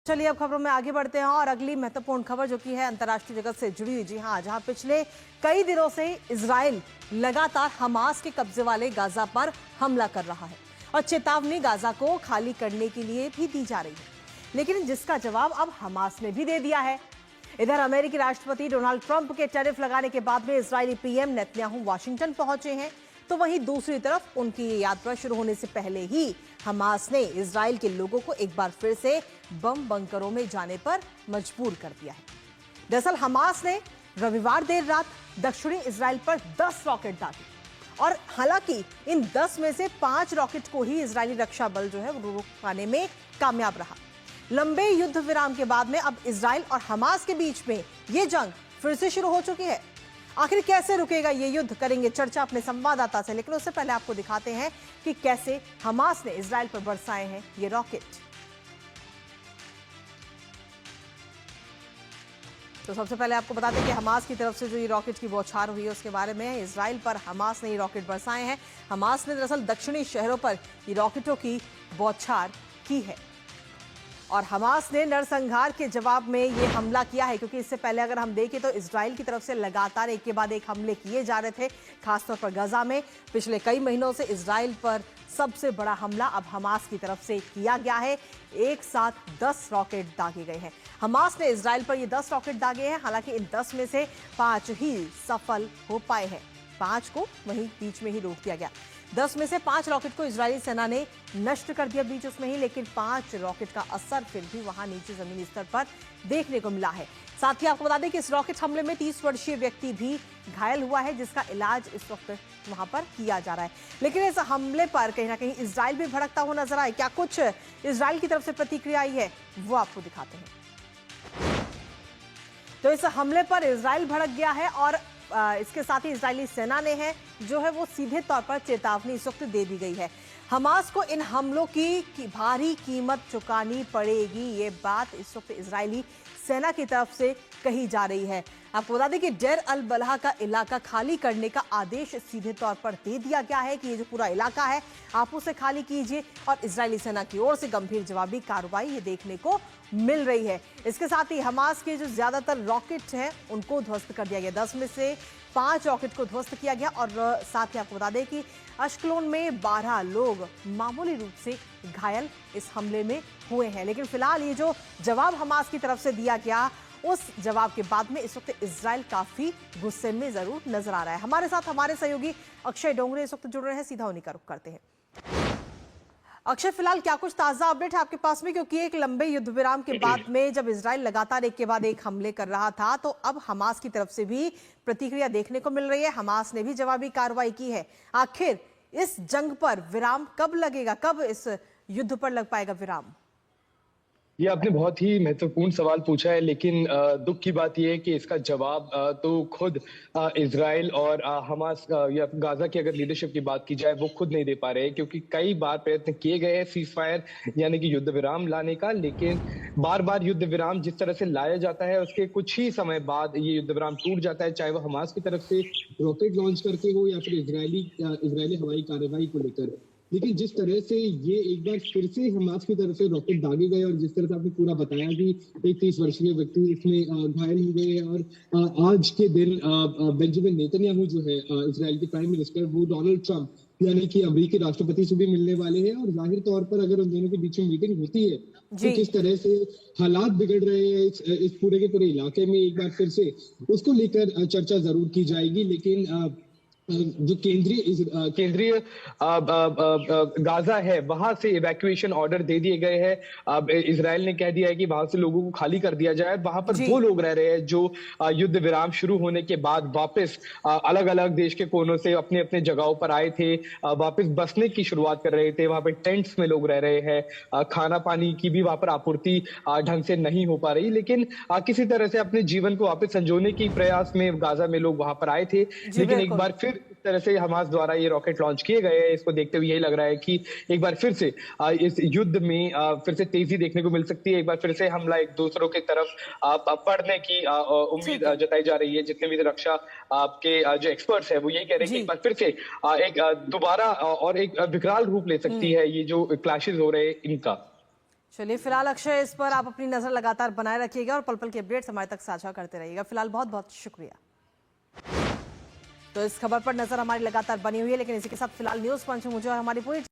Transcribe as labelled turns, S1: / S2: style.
S1: चलिए अब खबरों में आगे बढ़ते हैं और अगली महत्वपूर्ण खबर जो कि है अंतर्राष्ट्रीय जगत से जुड़ी हुई। जी हां, जहां पिछले कई दिनों से इजराइल लगातार हमास के कब्जे वाले गाजा पर हमला कर रहा है और चेतावनी गाजा को खाली करने के लिए भी दी जा रही है, लेकिन जिसका जवाब अब हमास ने भी दे दिया है। इधर अमेरिकी राष्ट्रपति डोनाल्ड ट्रंप के टैरिफ लगाने के बाद में इजरायली पीएम नेतन्याहू वाशिंगटन पहुंचे हैं, तो वहीं दूसरी तरफ उनकी ये यात्रा शुरू होने से पहले ही हमास ने इजराइल के लोगों को एक बार फिर से बम बंकरों में जाने पर मजबूर कर दिया है। दरअसल हमास ने रविवार देर रात दक्षिणी इजराइल पर 10 रॉकेट दागे और हालांकि इन 10 में से 5 रॉकेट को ही इजरायली रक्षा बल जो है वो रोक पाने में कामयाब रहा। लंबे युद्ध विराम के बाद में अब इजराइल और हमास के बीच में ये जंग फिर से शुरू हो चुकी है। आखिर कैसे रुकेगा ये युद्ध, करेंगे चर्चा अपने संवाददाता से, लेकिन उससे पहले आपको दिखाते हैं कि कैसे हमास ने इजराइल पर बरसाए हैं ये रॉकेट। तो सबसे पहले आपको बता दें कि हमास की तरफ से जो ये रॉकेट की बौछार हुई है उसके बारे में। इजराइल पर हमास ने ये रॉकेट बरसाए हैं। हमास ने दरअसल दक्षिणी शहरों पर ये रॉकेटों की बौछार की है और हमास ने नरसंहार के जवाब में ये हमला किया है, क्योंकि इससे पहले अगर हम देखें तो इजराइल की तरफ से लगातार एक के बाद एक हमले किए जा रहे थे, खासतौर पर गाजा में। पिछले कई महीनों से इजराइल पर सबसे बड़ा हमला अब हमास की तरफ से किया गया है। एक साथ 10 रॉकेट दागे गए हैं। हमास ने इजराइल पर ये 10 रॉकेट दागे हैं। हालांकि इन 10 में से 5 ही सफल हो पाए हैं, 5 को वहीं बीच में ही रोक दिया गया। 10 में से 5 रॉकेट को इजरायली सेना ने नष्ट कर दिया बीच उसमें ही, लेकिन 5 रॉकेट का असर फिर भी वहां नीचे जमीनी स्तर पर देखने को मिला है। साथ ही आपको बता दें कि इस रॉकेट हमले में 30 वर्षीय व्यक्ति भी घायल हुआ है, जिसका इलाज इस वक्त वहां पर किया जा रहा है। लेकिन इस हमले पर कहीं ना कहीं इजराइल भी भड़कता हुआ नजर आए। क्या कुछ इजराइल की तरफ से प्रतिक्रिया आई है वो आपको दिखाते हैं। तो इस हमले पर इजराइल भड़क गया है और इसके साथ ही इजरायली सेना ने है जो है वो सीधे तौर पर चेतावनी इस वक्त दे दी गई है। हमास को इन हमलों की भारी कीमत चुकानी पड़ेगी, ये बात इस वक्त इजरायली सेना की तरफ से कही जा रही है। आपको बता दें कि डेर अल बलहा का इलाका खाली करने का आदेश सीधे तौर पर दे दिया गया है कि ये जो पूरा इलाका है आप उसे खाली कीजिए, और इजरायली सेना की ओर से गंभीर जवाबी कार्रवाई ये देखने को मिल रही है। इसके साथ ही हमास के जो ज्यादातर रॉकेट हैं उनको ध्वस्त कर दिया गया। 10 में से 5 रॉकेट को ध्वस्त किया गया और साथ ही आपको बता दें कि अश्कलोन में 12 लोग मामूली रूप से घायल इस हमले में हुए हैं। लेकिन फिलहाल ये जो जवाब हमास की तरफ से दिया गया, उस जवाब के बाद में इस वक्त इजराइल काफी गुस्से में जरूर नजर आ रहा है। हमारे साथ हमारे सहयोगी अक्षय डोंगरे इस वक्त जुड़ रहे हैं, सीधा उन्हीं का रुख करते हैं। अक्षय, फिलहाल क्या कुछ ताजा अपडेट है आपके पास में, क्योंकि एक लंबे युद्ध विराम के बाद में जब इजराइल लगातार एक के बाद एक हमले कर रहा था तो अब हमास की तरफ से भी प्रतिक्रिया देखने को मिल रही है। हमास ने भी जवाबी कार्रवाई की है। आखिर इस जंग पर विराम कब लगेगा, कब इस युद्ध पर लग पाएगा विराम?
S2: ये आपने बहुत ही महत्वपूर्ण सवाल पूछा है, लेकिन दुख की बात यह है कि इसका जवाब तो खुद इजराइल और हमास या गाजा की अगर लीडरशिप की बात की जाए वो खुद नहीं दे पा रहे हैं, क्योंकि कई बार प्रयत्न किए गए हैं सीज फायर यानी कि युद्ध विराम लाने का, लेकिन बार बार युद्ध विराम जिस तरह से लाया जाता है उसके कुछ ही समय बाद ये युद्ध विराम टूट जाता है, चाहे वो हमास की तरफ से रॉकेट लॉन्च करके हो या फिर इजरायली हवाई कार्रवाई को लेकर। लेकिन जिस तरह से ये एक बार फिर से हमास की तरफ से रॉकेट दागे गए और जिस तरह से आपने पूरा बताया कि एक 30 वर्षीय व्यक्ति इसमें घायल हो गए, और आज के दिन बेंजामिन नेतन्याहू जो है इजराइल के प्राइम मिनिस्टर, वो डोनाल्ड ट्रंप यानी कि अमेरिकी राष्ट्रपति से भी मिलने वाले हैं, और जाहिर तौर पर अगर उन दोनों के बीच में मीटिंग होती है तो किस तरह से हालात बिगड़ रहे हैं इस पूरे के पूरे इलाके में एक बार फिर से उसको लेकर चर्चा जरूर की जाएगी। लेकिन जो केंद्रीय गाजा है वहां से इवैक्यूएशन ऑर्डर दे दिए गए हैं। अब इजराइल ने कह दिया है कि वहां से लोगों को खाली कर दिया जाए। वहां पर वो लोग रह रहे हैं जो युद्ध विराम शुरू होने के बाद वापस अलग अलग देश के कोनों से अपने अपने जगहों पर आए थे, वापस बसने की शुरुआत कर रहे थे। वहां पर टेंट्स में लोग रह रहे हैं, खाना पानी की भी वहां पर आपूर्ति ढंग से नहीं हो पा रही, लेकिन किसी तरह से अपने जीवन को वापस संजोने की प्रयास में गाजा में लोग वहां पर आए थे। लेकिन एक बार फिर इस तरह से हमास द्वारा ये रॉकेट लॉन्च किए गए हैं, इसको देखते हुए यही लग रहा है कि एक बार फिर से इस युद्ध में फिर से तेजी देखने को मिल सकती है। एक बार फिर से हमला एक दूसरों की तरफ पड़ने की उम्मीद जताई जा रही है। जितने भी रक्षा आपके जो एक्सपर्ट्स हैं वो यही कह रहे हैं कि एक बार फिर से एक दोबारा और एक विकराल रूप ले सकती है ये जो क्लैशेस हो रहे हैं इनका।
S1: चलिए फिलहाल अक्षय, इस पर आप अपनी नजर लगातार बनाए रखिएगा और पल पल के अपडेट्स हमारे तक साझा करते रहिएगा। फिलहाल बहुत बहुत शुक्रिया। तो इस खबर पर नजर हमारी लगातार बनी हुई है, लेकिन इसी के साथ फिलहाल न्यूज पंच मुझे और हमारी पूरी